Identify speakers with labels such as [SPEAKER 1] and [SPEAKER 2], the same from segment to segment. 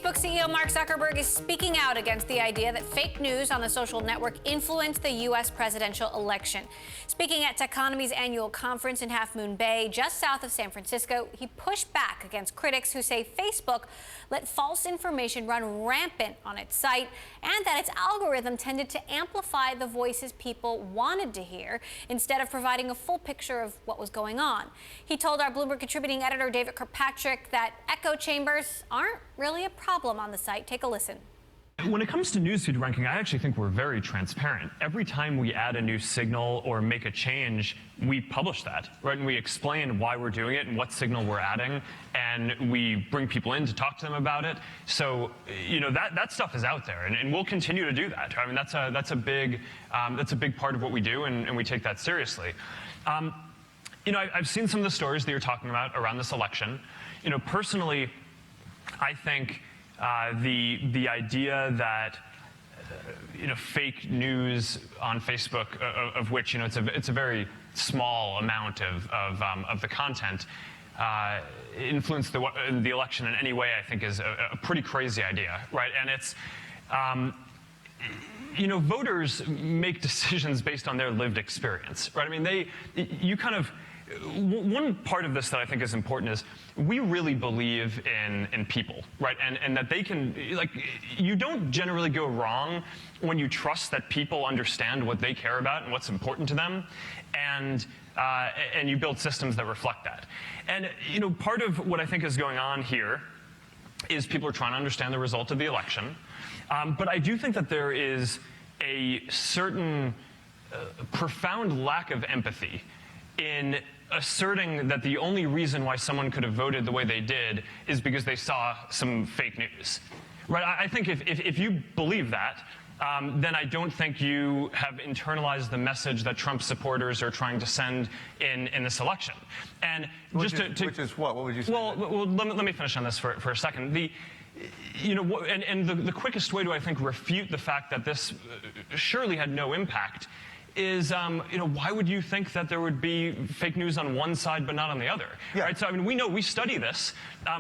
[SPEAKER 1] Facebook CEO Mark Zuckerberg is speaking out against the idea that fake news on the social network influenced the U.S. presidential election. Speaking at Techonomy's annual conference in Half Moon Bay, just south of San Francisco, he pushed back against critics who say Facebook let false information run rampant on its site and that its algorithm tended to amplify the voices people wanted to hear instead of providing a full picture of what was going on. He told our Bloomberg contributing editor David Kirkpatrick that echo chambers aren't really a problem on the site. Take a listen.
[SPEAKER 2] When it comes to newsfeed ranking, I actually think we're very transparent. Every time we add a new signal or make a change, we publish that, right? And we explain why we're doing it and what signal we're adding, and we bring people in to talk to them about it. So, that stuff is out there, and we'll continue to do that. I mean, that's a big part of what we do, and we take that seriously. I've seen some of the stories that you're talking about around this election. Personally, I think the idea that fake news on Facebook, of which it's a very small amount of the content, influence the election in any way, I think is a pretty crazy idea, right? And it's voters make decisions based on their lived experience, right? I mean, one part of this that I think is important is we really believe in people, right? And that they can, you don't generally go wrong when you trust that people understand what they care about and what's important to them, and you build systems that reflect that. And, part of what I think is going on here is people are trying to understand the result of the election. But I do think that there is a certain profound lack of empathy in asserting that the only reason why someone could have voted the way they did is because they saw some fake news, right? I think if you believe that, then I don't think you have internalized the message that Trump supporters are trying to send in this election. And
[SPEAKER 3] which is what? What would you say?
[SPEAKER 2] Well, let me finish on this for a second. The quickest way to, I think, refute the fact that this surely had no impact is, why would you think that there would be fake news on one side but not on the other?
[SPEAKER 3] Yeah.
[SPEAKER 2] Right? So, we study this.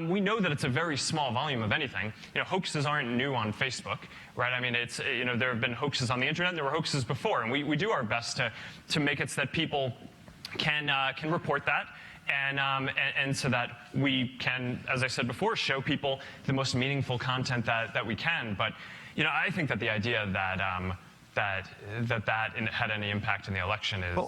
[SPEAKER 2] We know that it's a very small volume of anything. Hoaxes aren't new on Facebook, right? I mean, it's, there have been hoaxes on the internet, and there were hoaxes before, and we do our best to make it so that people can report that. And so that we can, as I said before, show people the most meaningful content that we can. But, I think that the idea that that had any impact in the election is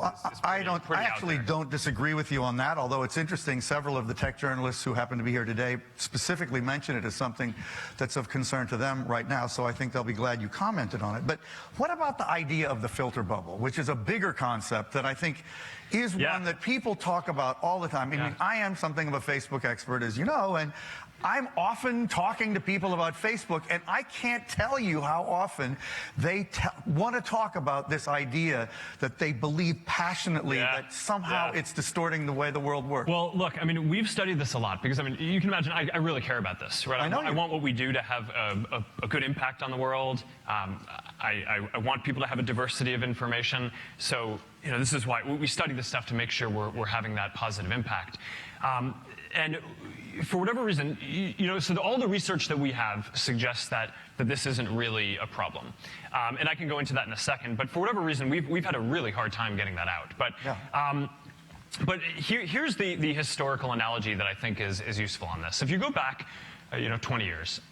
[SPEAKER 3] I actually don't disagree with you on that, although it's interesting, several of the tech journalists who happen to be here today specifically mention it as something that's of concern to them right now, so I think they'll be glad you commented on it. But what about the idea of the filter bubble, which is a bigger concept that I think is one that people talk about all the time? I mean, I am something of a Facebook expert, as you know, and I'm often talking to people about Facebook, and I can't tell you how often they want to talk about this idea that they believe passionately that somehow it's distorting the way the world works.
[SPEAKER 2] Well, look, we've studied this a lot because, you can imagine I really care about this, right? I want what we do to have a good impact on the world. I want people to have a diversity of information. So, this is why we study this stuff, to make sure we're having that positive impact. And for whatever reason, so all the research that we have suggests that this isn't really a problem. And I can go into that in a second. But for whatever reason, we've had a really hard time getting that out. But here's the historical analogy that I think is useful on this. If you go back, 20 years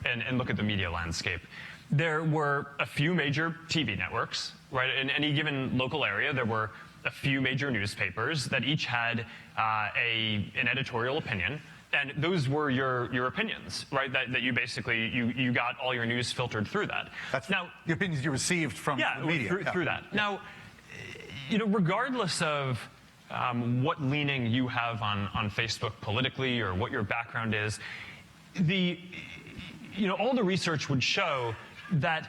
[SPEAKER 2] and look at the media landscape, there were a few major TV networks, right? In any given local area, there were a few major newspapers that each had an editorial opinion. And those were your opinions, right? That you basically, you got all your news filtered through that.
[SPEAKER 3] That's now the opinions you received from the media.
[SPEAKER 2] Through that. Now, regardless of what leaning you have on Facebook politically or what your background is, all the research would show that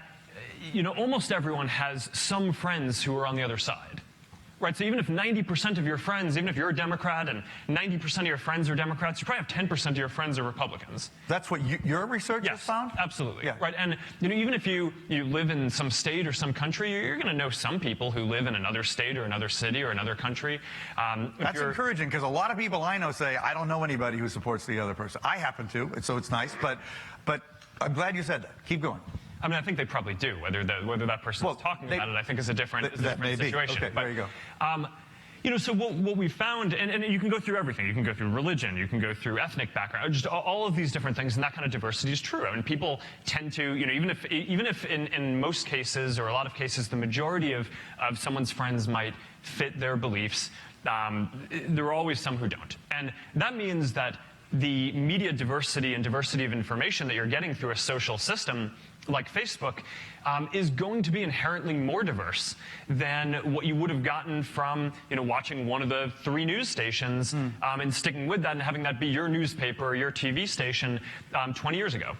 [SPEAKER 2] almost everyone has some friends who are on the other side. Right, so even if 90% of your friends, even if you're a Democrat and 90% of your friends are Democrats, you probably have 10% of your friends are Republicans.
[SPEAKER 3] That's what your research has found?
[SPEAKER 2] Absolutely. Yeah. Right, and even if you live in some state or some country, you're going to know some people who live in another state or another city or another country.
[SPEAKER 3] That's encouraging, because a lot of people I know say, I don't know anybody who supports the other person. I happen to, so it's nice, but I'm glad you said that. Keep going.
[SPEAKER 2] I mean, I think they probably do. Whether that person is talking about it, I think is a different situation.
[SPEAKER 3] Okay,
[SPEAKER 2] but,
[SPEAKER 3] there you go.
[SPEAKER 2] So what we found, and you can go through everything. You can go through religion. You can go through ethnic background. Just all of these different things, and that kind of diversity is true. I mean, people tend to, even if in most cases or a lot of cases, the majority of someone's friends might fit their beliefs, there are always some who don't. And that means that the media diversity and diversity of information that you're getting through a social system like Facebook is going to be inherently more diverse than what you would have gotten from watching one of the 3 news stations and sticking with that and having that be your newspaper or your TV station 20 years ago.